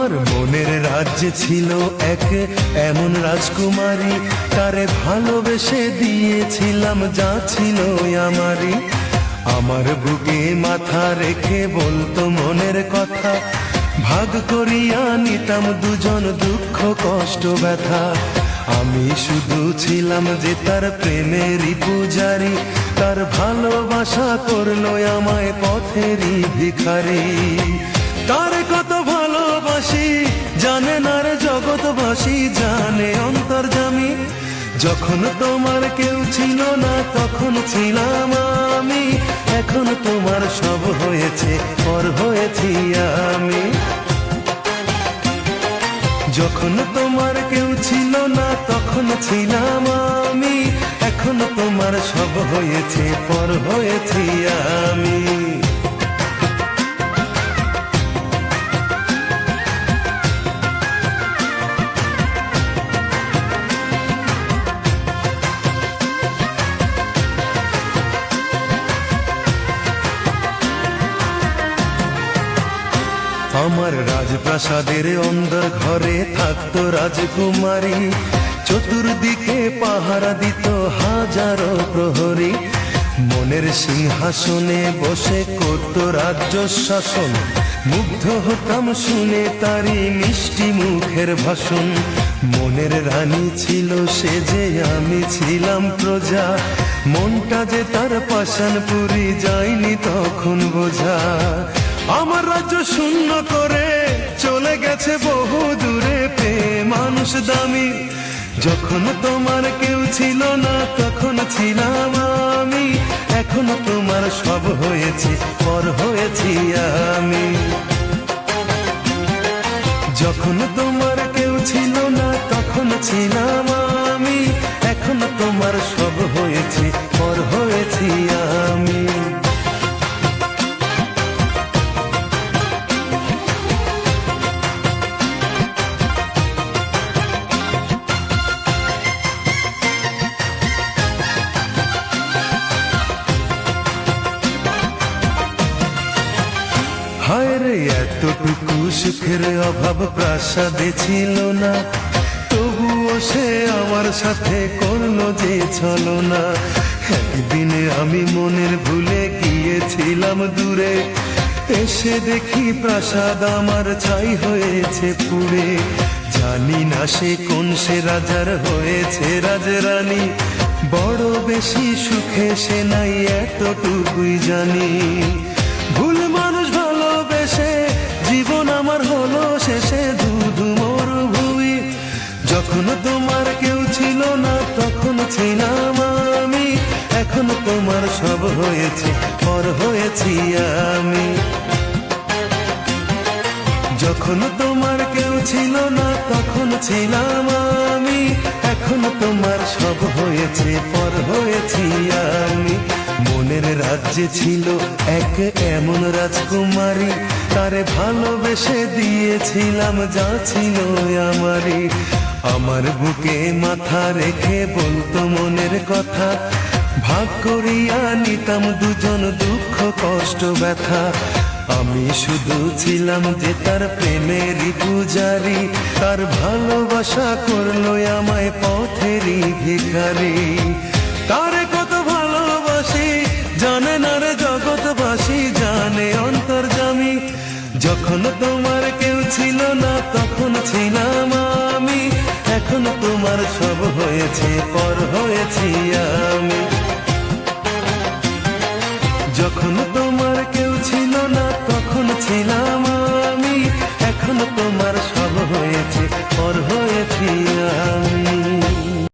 আমার মনের রাজ্যে ছিল এক এমন রাজকুমারী, তারে ভালোবেসে দিয়েছিলাম যা ছিল আমারই। আমার বুকে মাথা রেখে বলতো মনের কথা, ভাগ করিয়া নিতাম দুজন দুঃখ কষ্ট ব্যথা। আমি শুধু ছিলাম যে তার প্রেমেরই পূজারি, তার ভালোবাসা করলো আমায় পথেরই ভিখারি। তার কত ভালোবাসি জানে না রে জগৎবাসী, জানে অন্তর্যামী। যখন তোমার কেউ ছিল না তখন ছিলাম আমি, এখন তোমার সব হয়েছে পর হয়েছি আমি। যখন তোমার কেউ ছিল না তখন ছিলাম আমি, এখন তোমার সব হয়েছে পর হয়েছি আমি। আমার রাজপ্রাসাদের অন্দর ঘরে থাকতো রাজকুমারী, চতুর্দিকে পাহারা দিত হাজারো প্রহরী। মনের সিংহাসনে বসে করত রাজ্য শাসন, মুগ্ধ হতাম শুনে তারি মিষ্টি মুখের ভাষণ। মনের রানী ছিল সে যে আমি ছিলাম প্রজা, মনটা যে তার পাষাণপুরি যায়নি তখন বোঝা। আমার রাজ্য শূন্য করে চলে গেছে বহু দূরে, পেয়ে মানুষ দামি। যখন তোমার কেউ ছিল না তখন ছিলাম আমি, এখন তোমার সব হয়েছে পর হয়েছি আমি। যখন তোমার কেউ ছিল না তখন ছিলাম আমি, এখন তোমার সব হয়েছে পর হয়েছি আমি। হায় রে এতটুকু সুখের অভাব প্রাসাদে ছিল না, তবুও সে আমার সাথে করলো যে ছলনা। একদিনে আমি মনের ভুলে গিয়েছিলাম দূরে, এসে দেখি প্রাসাদ আমার ছাই হয়েছে পুড়ে। জানি না সে কোন সে রাজার হয়েছে রাজরানী, বড় বেশি সুখে সে নাই এতটুকুই জানি। ভুল মানুষ ভালোবেসে জীবন আমার হলো শেষে ধুধু মরুভূমি। যখন তোমার কেউ ছিল না তখন ছিলাম আমি, এখন তোমার সব হয়েছে পর হয়েছি আমি। যখন তোমার কেউ ছিল না তখন ছিলাম আমি, এখন তোমার সব হয়েছে পর হয়েছি আমি। মনের রাজ্যে ছিল এক এমন রাজকুমারী, তারে ভালোবেসে দিয়েছিলাম যা ছিল আমারই। আমার বুকে মাথা রেখে বলতো মনের কথা, ভাগ করিয়া নিতাম দুজন দুঃখ কষ্ট ব্যথা। আমি শুধু ছিলাম যে তার প্রেমেরই পূজারি, তার ভালোবাসা করলো আমায় পথেরই ভিখারি। তারে কত ভালোবাসি জানে না রে জগৎবাসী, জানে অন্তর্যামী। যখন তোমার কেউ ছিল না তখন ছিলাম আমি, এখন তোমার সব হয়েছে পর হয়েছি আমি।